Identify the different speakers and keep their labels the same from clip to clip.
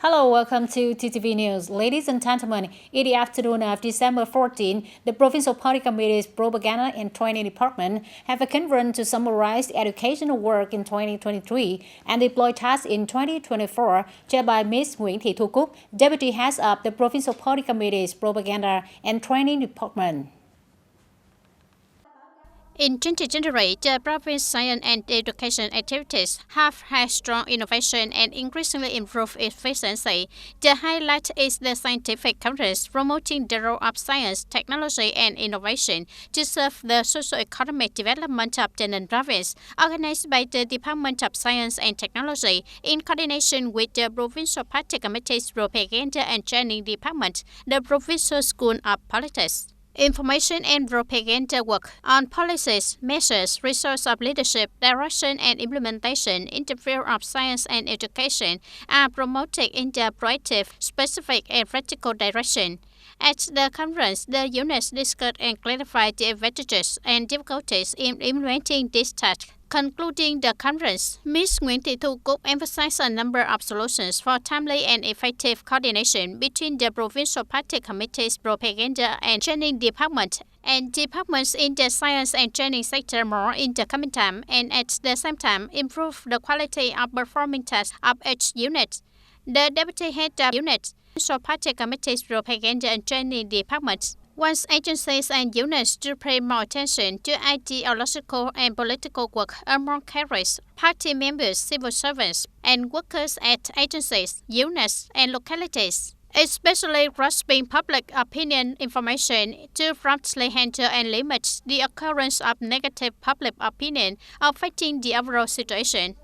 Speaker 1: Hello, welcome to TTV News. Ladies and gentlemen, in the afternoon of December 14, the Provincial Party Committee's Propaganda and Training Department have a conference to summarize the educational work in 2023 and deploy tasks in 2024, chaired by Ms. TayNinhTVToday, Deputy Head of the Provincial Party Committee's Propaganda and Training Department.
Speaker 2: In 2023, the province's science and education activities have had strong innovation and increasingly improved efficiency. The highlight is the scientific conference promoting the role of science, technology, and innovation to serve the socio-economic development of the province, organized by the Department of Science and Technology in coordination with the Provincial Party Committee's Propaganda and Training Department, the Provincial School of Politics. Information and propaganda work on policies, measures, resource of leadership, direction and implementation in the field of science and education are promoted in the proactive, specific and practical direction. At the conference, the units discussed and clarified the advantages and difficulties in implementing this task. Concluding the conference, Ms. TayNinhTVToday emphasized a number of solutions for timely and effective coordination between the Provincial Party Committee's Propaganda and Training Department and departments in the science and training sector more in the coming time, and at the same time improve the quality of performing tasks of each unit. The Deputy Head of Unit, Provincial Party Committee's Propaganda and Training Department, wants agencies and units to pay more attention to ideological and political work among cadres, party members, civil servants, and workers at agencies, units, and localities, especially grasping public opinion information to promptly handle and limit the occurrence of negative public opinion affecting the overall situation.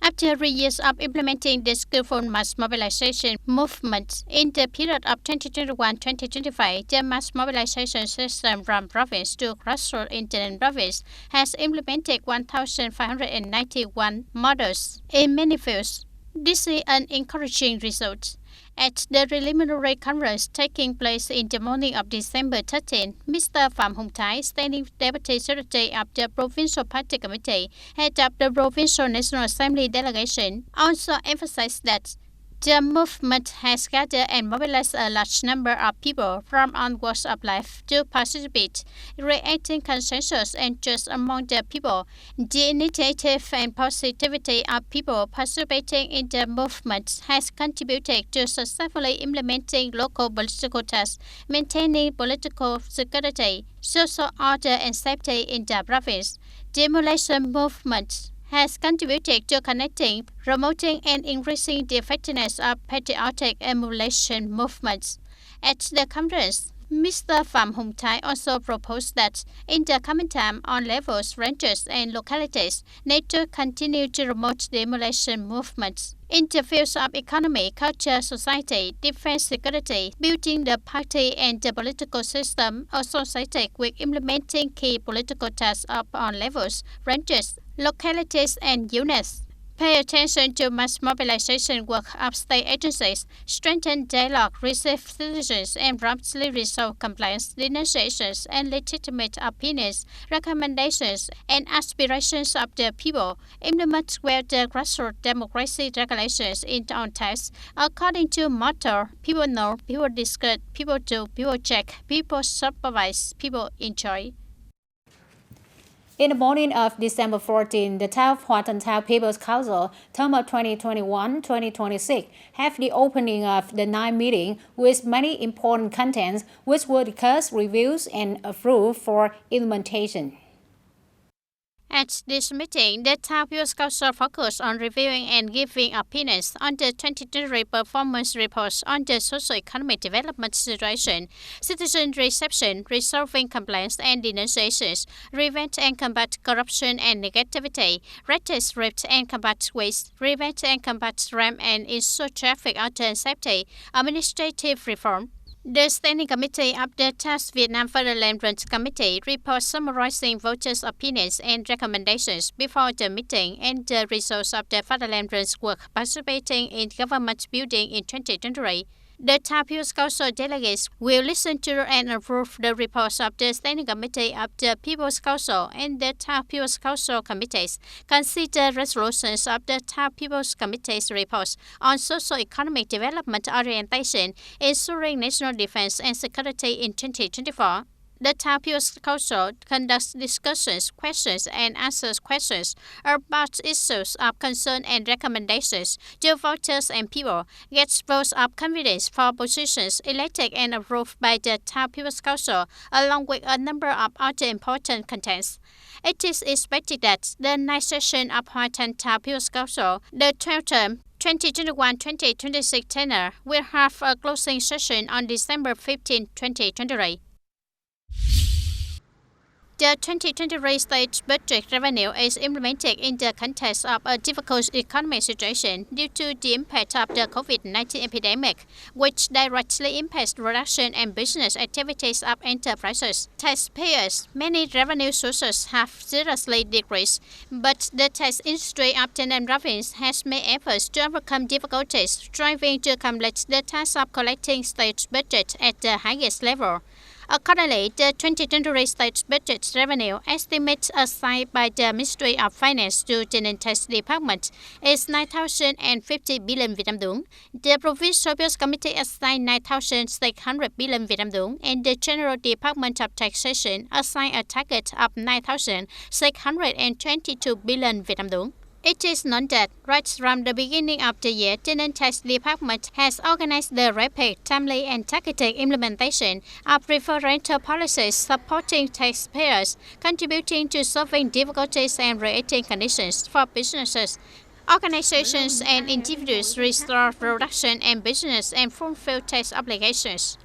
Speaker 2: After 3 years of implementing the skillful mass mobilization movement in the period of 2021-2025, the mass mobilization system from province to grassroots in the province has implemented 1,591 models in many fields. This is an encouraging result. At the preliminary conference taking place in the morning of December 13, Mr. Phạm Hùng Thái, Standing Deputy Secretary of the Provincial Party Committee, head of the Provincial National Assembly delegation, also emphasized that the movement has gathered and mobilized a large number of people from all walks of life to participate, creating consensus and trust among the people. The initiative and positivity of people participating in the movement has contributed to successfully implementing local political tasks, maintaining political security, social order and safety in the province. The emulation movement has contributed to connecting, promoting, and increasing the effectiveness of patriotic emulation movements. At the conference, Mr. Phạm Hùng Thái also proposed that in the coming time, on levels, ranges, and localities, need to continue to promote the emulation movements in the fields of economy, culture, society, defense, security, building the party and the political system associated with implementing key political tasks of all levels, ranges, localities, and units. Pay attention to mass mobilization work of state agencies, strengthen dialogue, receive citizens, and promptly resolve complaints, denunciations, and legitimate opinions, recommendations, and aspirations of the people. Implement well the grassroots democracy regulations in on tasks according to motto: people know, people discuss, people do, people check, people supervise, people enjoy.
Speaker 1: In the morning of December 14, the Town of Hoa Tân People's Council, term of 2021-2026, have the opening of the night meeting with many important contents which were discussed, reviewed, and approved for implementation.
Speaker 2: At this meeting, the Town People's Council focused on reviewing and giving opinions on the 2023 performance reports on the socio-economic development situation, citizen reception, resolving complaints and denunciations, prevent and combat corruption and negativity, reduce rift and combat waste, prevent and combat ram and ensure traffic order and safety, administrative reform. The Standing Committee of the Task Vietnam Fatherland Committee reports summarizing voters' opinions and recommendations before the meeting and the results of the Fatherland work participating in government building in 2023. The Town People's Council delegates will listen to and approve the reports of the Standing Committee of the People's Council and the Town People's Council committees, consider resolutions of the Town People's Committee's reports on socio-economic development orientation, ensuring national defense and security in 2024. The Town People's Council conducts discussions, questions, and answers questions about issues of concern and recommendations to voters and people, gets votes of confidence for positions elected and approved by the Town People's Council, along with a number of other important contents. It is expected that the next session of Hoatan Town People's Council, the 12th term, 2021-2026 tenure, will have a closing session on December 15, 2023. The 2023 state budget revenue is implemented in the context of a difficult economic situation due to the impact of the COVID-19 epidemic, which directly impacts production and business activities of enterprises. Taxpayers, many revenue sources have seriously decreased, but the tax industry of TayNinhTV province has made efforts to overcome difficulties, striving to complete the task of collecting state budget at the highest level. Accordingly, the 2023 state budget revenue estimate assigned by the Ministry of Finance to TayNinhTV Department is 9,050 billion Vietnam dong. The Provincial Bills Committee assigned 9,600 billion Vietnam dong, and the General Department of Taxation assigned a target of 9,622 billion Vietnam dong. It is known that right from the beginning of the year, TayNinhTV Department has organized the rapid, timely, and targeted implementation of referential policies supporting taxpayers, contributing to solving difficulties and creating conditions for businesses, organizations, and individuals to restore production and business and fulfill tax obligations.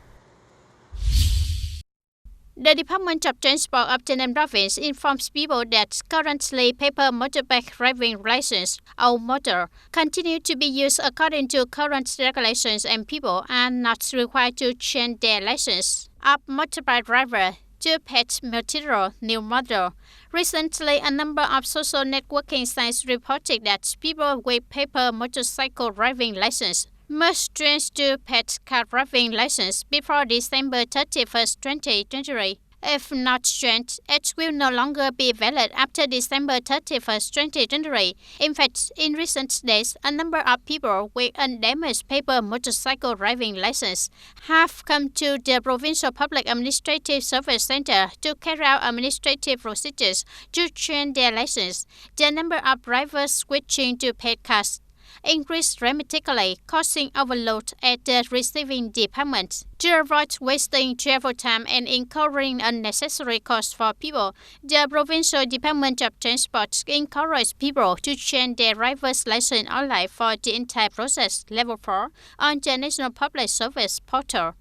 Speaker 2: The Department of Transport of TayNinhTV province informs people that currently paper motorbike driving license, or motor, continue to be used according to current regulations, and people are not required to change their license of motorbike driver to pet material new model. Recently, a number of social networking sites reported that people with paper motorcycle driving license must change to pet car driving license before December 31st, 2023. If not changed, it will no longer be valid after December 31st, 2023. In fact, in recent days, a number of people with undamaged paper motorcycle driving license have come to the Provincial Public Administrative Service Center to carry out administrative procedures to change their license. The number of drivers switching to pet cars increased dramatically, causing overload at the receiving department. To avoid wasting travel time and incurring unnecessary costs for people, the Provincial Department of Transport encouraged people to change their driver's license online for the entire process, level 4, on the National Public Service portal.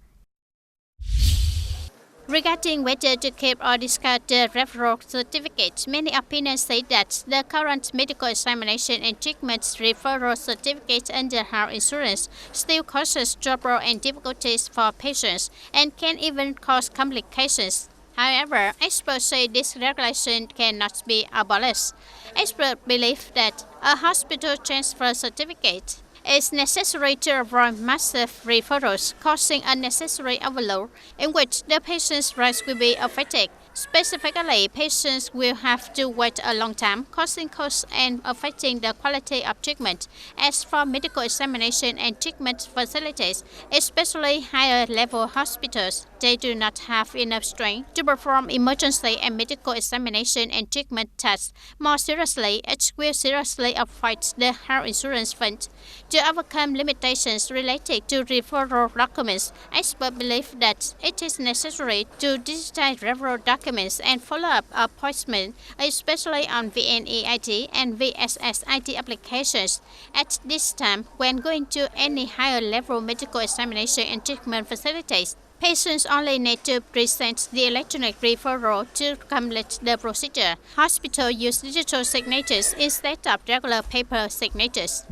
Speaker 2: Regarding whether to keep or discard the referral certificate, many opinions say that the current medical examination and treatment referral certificate under health insurance still causes trouble and difficulties for patients and can even cause complications. However, experts say this regulation cannot be abolished. Experts believe that a hospital transfer certificate is necessary to avoid massive referrals, causing unnecessary overload in which the patient's rights will be affected. Specifically, patients will have to wait a long time, causing costs and affecting the quality of treatment. As for medical examination and treatment facilities, especially higher-level hospitals, they do not have enough strength to perform emergency and medical examination and treatment tasks. More seriously, it will seriously affect the health insurance fund. To overcome limitations related to referral documents, experts believe that it is necessary to digitize referral documents and follow-up appointments, especially on VNEIT and VSSIT applications. At this time, when going to any higher-level medical examination and treatment facilities, patients only need to present the electronic referral to complete the procedure. Hospitals use digital signatures instead of regular paper signatures.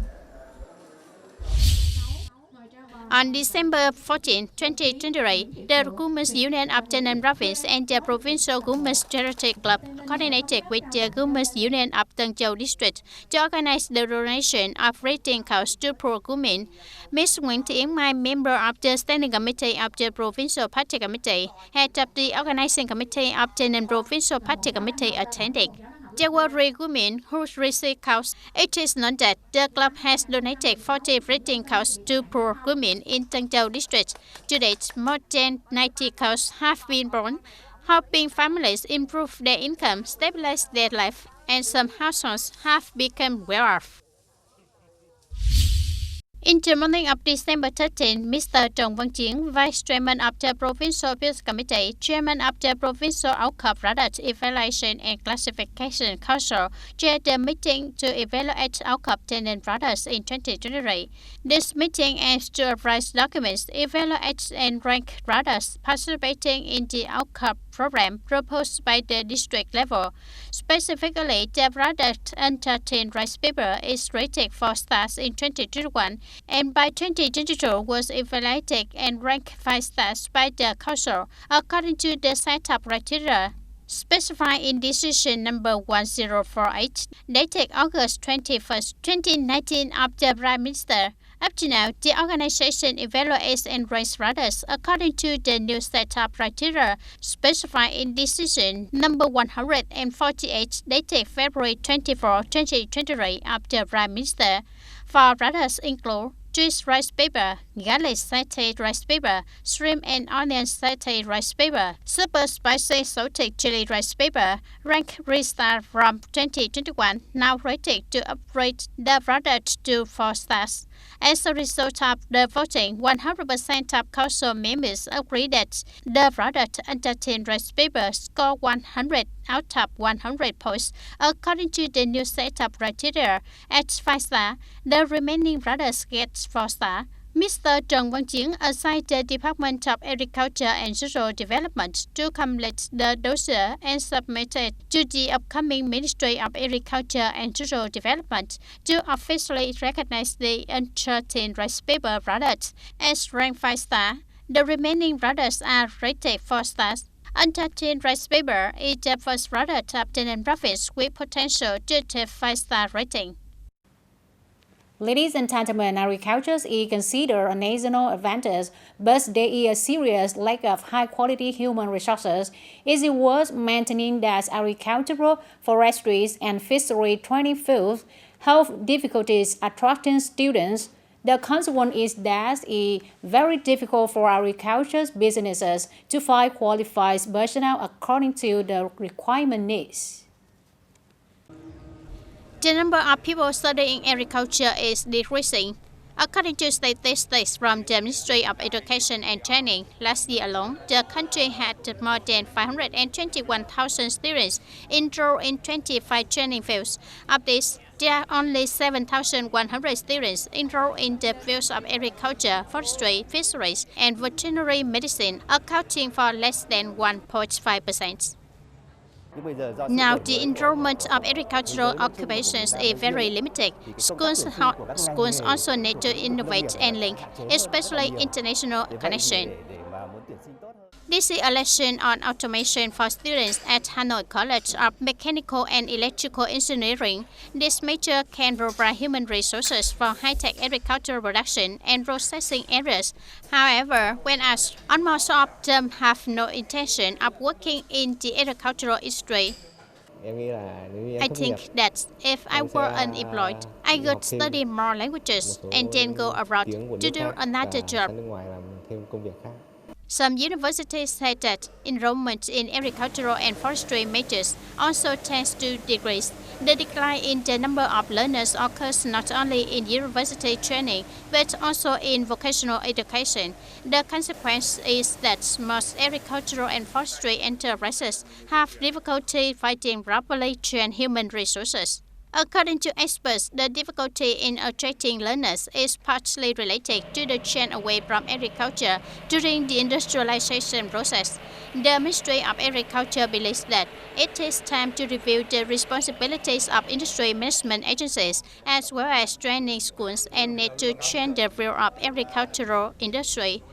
Speaker 2: On December 14, 2023, the Women's Union of Taynan Province and the Provincial Women's Charity Club coordinated with the Women's Union of Tân Châu District to organize the donation of rating cows to poor women. Ms. Nguyễn Thị Yến Mai, member of the Standing Committee of the Provincial Party Committee, head of the Organizing Committee of Taynan Provincial Party Committee, attended. There were 3 women who received cows. It is known that the club has donated 40 breeding cows to poor women in Tân Châu district. To date, more than 90 cows have been born, helping families improve their income, stabilize their life, and some households have become well off. In the morning of December 13, Mr. Trần Văn Chiến, Vice Chairman of the Provincial Peace Committee, Chairman of the Provincial Outcome Product Evaluation and Classification Council, chaired the meeting to evaluate outcome Taynan products in 2023. This meeting aims to advise documents, evaluate and rank products participating in the outcome program proposed by the district level. Specifically, the product entertained rice paper is rated 4 stars in 2021 and by 2022 was evaluated and ranked 5 stars by the council according to the setup criteria specified in Decision Number 1048, dated August 21, 2019 of the Prime Minister. Up to now, the organization evaluates and ranks products according to the new setup criteria specified in Decision Number 148, dated February 24, 2023 of the Prime Minister. For products include juice rice paper, garlic satay rice paper, shrimp and onion satay rice paper, super spicy salted chili rice paper, ranked 3 stars from 2021, now rated to upgrade the product to 4 stars. As a result of the voting, 100% of council members agreed that the product entertained rice paper scored 100 out of 100 points according to the new setup criteria. At 5 stars, the remaining products get 4 stars. Mr. Trần Văn Chiến assigned the Department of Agriculture and Rural Development to complete the dossier and submit it to the upcoming Ministry of Agriculture and Rural Development to officially recognize the entertained rice paper products as ranked 5 stars. The remaining products are rated 4 stars. Entertained rice paper is the first product of Taynan Province with potential to achieve 5-star rating.
Speaker 1: Ladies and gentlemen, agriculture is considered a national advantage, but there is a serious lack of high-quality human resources. Is it worth maintaining that agricultural, forestry, and fishery training fields have difficulties attracting students? The consequence is that it is very difficult for agriculture businesses to find qualified personnel according to the requirement needs.
Speaker 2: The number of people studying agriculture is decreasing. According to statistics from the Ministry of Education and Training, last year alone, the country had more than 521,000 students enrolled in 25 training fields. Of this, there are only 7,100 students enrolled in the fields of agriculture, forestry, fisheries, and veterinary medicine, accounting for less than 1.5%. Now, the enrollment of agricultural occupations is very limited. Schools also need to innovate and link, especially international connection. This is a lesson on automation for students at Hanoi College of Mechanical and Electrical Engineering. This major can provide human resources for high-tech agricultural production and processing areas. However, when asked, almost all of them have no intention of working in the agricultural industry. I think that if I were unemployed, I could study more languages and then go abroad to do another job. Some universities say that enrollment in agricultural and forestry majors also tends to decrease. The decline in the number of learners occurs not only in university training, but also in vocational education. The consequence is that most agricultural and forestry enterprises have difficulty finding properly trained human resources. According to experts, the difficulty in attracting learners is partly related to the change away from agriculture during the industrialization process. The Ministry of Agriculture believes that it takes time to review the responsibilities of industry management agencies as well as training schools and need to change the view of agricultural industry.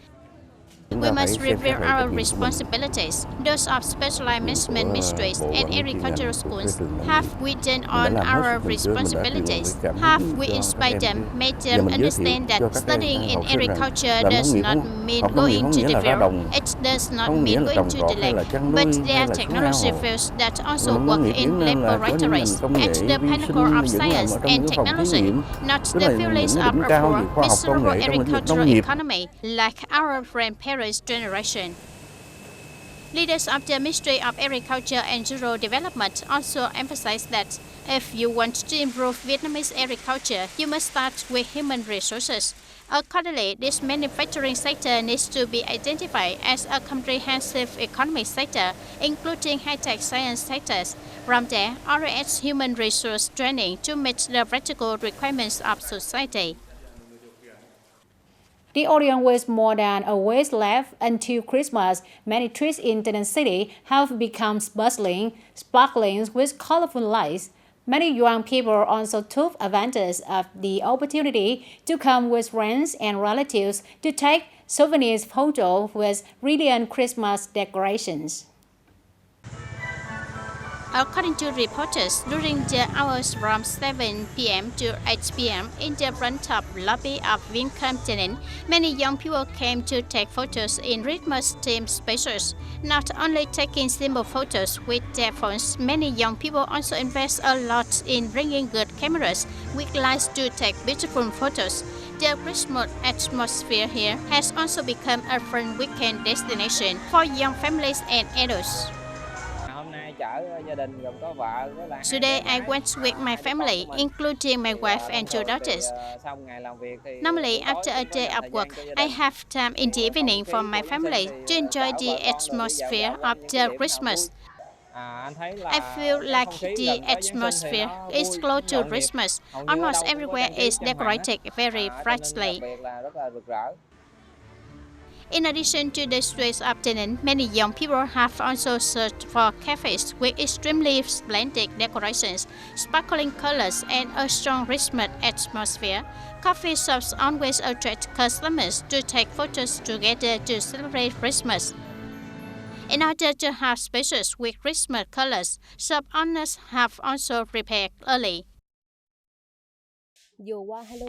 Speaker 2: We must review our responsibilities. Those of specialized management ministries and agricultural schools. Have we done on our responsibilities? Have we inspired them, made them understand that studying in agriculture does not mean going to the field? It does not mean going to the lake. But there are technology fields that also work in laboratories at the pinnacle of science and technology, not the feelings of a poor, miserable agricultural economy like our grandparents' generation. Leaders of the Ministry of Agriculture and Rural Development also emphasize that if you want to improve Vietnamese agriculture, you must start with human resources. Accordingly, this manufacturing sector needs to be identified as a comprehensive economic sector, including high-tech science sectors. From there, orients human resource training to meet the practical requirements of society.
Speaker 1: The audience with more than a week left until Christmas, many streets in TayNinhTV City have become bustling, sparkling with colorful lights. Many young people also took advantage of the opportunity to come with friends and relatives to take souvenir photos with brilliant Christmas decorations.
Speaker 2: According to reporters, during the hours from 7 p.m. to 8 p.m. in the front of lobby of Vincom TayNinhTV, many young people came to take photos in Christmas-themed spaces. Not only taking simple photos with their phones, many young people also invest a lot in bringing good cameras with lights to take beautiful photos. The Christmas atmosphere here has also become a fun weekend destination for young families and adults. Today, I went with my family, including my wife and two daughters. Normally, after a day of work, I have time in the evening for my family to enjoy the atmosphere of the Christmas. I feel like the atmosphere is close to Christmas. Almost everywhere is decorated very brightly. In addition to the streets of TayNinhTV, many young people have also searched for cafes with extremely splendid decorations, sparkling colors, and a strong Christmas atmosphere. Coffee shops always attract customers to take photos together to celebrate Christmas. In order to have spaces with Christmas colors, shop owners have also prepared early.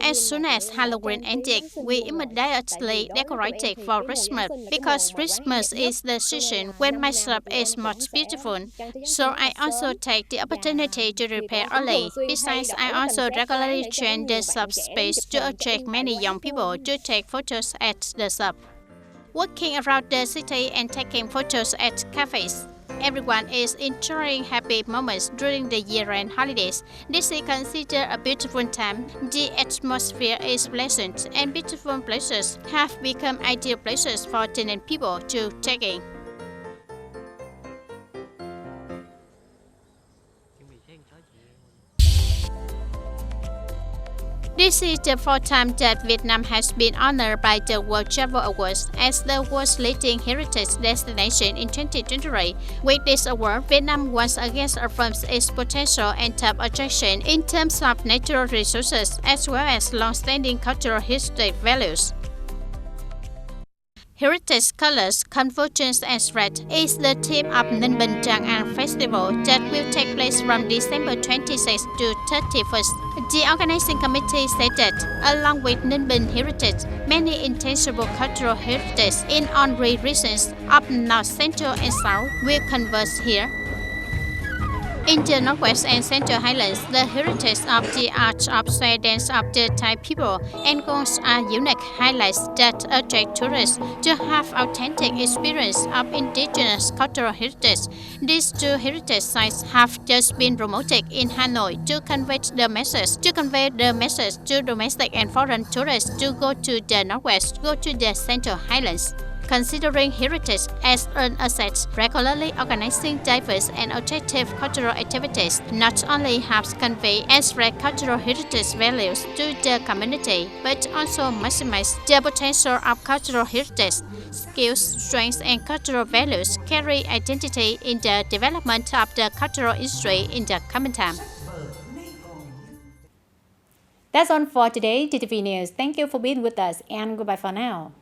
Speaker 2: As soon as Halloween ended, we immediately decorated for Christmas because Christmas is the season when my shop is most beautiful. So I also take the opportunity to prepare early. Besides, I also regularly change the shop space to attract many young people to take photos at the shop. Walking around the city and taking photos at cafes. Everyone is enjoying happy moments during the year-end holidays. This is considered a beautiful time. The atmosphere is pleasant and beautiful places have become ideal places for TayNinhTV people to take in. This is the fourth time that Vietnam has been honored by the World Travel Awards as the world's leading heritage destination in 2023. With this award, Vietnam once again affirms its potential and top attraction in terms of natural resources as well as long-standing cultural historic values. Heritage Colors, Convergence and Red is the theme of Ninh Bình Tràng An Festival that will take place from December 26 to 31st. The organizing committee said that, along with Ninh Bình heritage, many intangible cultural heritage in all three regions of North, Central and South will converge here. In the Northwest and Central Highlands, the heritage of the art of sway dance of the Thai people and gongs are unique highlights that attract tourists to have authentic experience of indigenous cultural heritage. These two heritage sites have just been promoted in Hanoi to convey the message to domestic and foreign tourists to go to the Northwest, go to the Central Highlands. considering heritage as an asset, regularly organizing diverse and objective cultural activities not only helps convey and spread cultural heritage values to the community, but also maximize the potential of cultural heritage. Skills, strengths, and cultural values carry identity in the development of the cultural industry in the coming time.
Speaker 1: That's all for today, TTV News. Thank you for being with us and goodbye for now.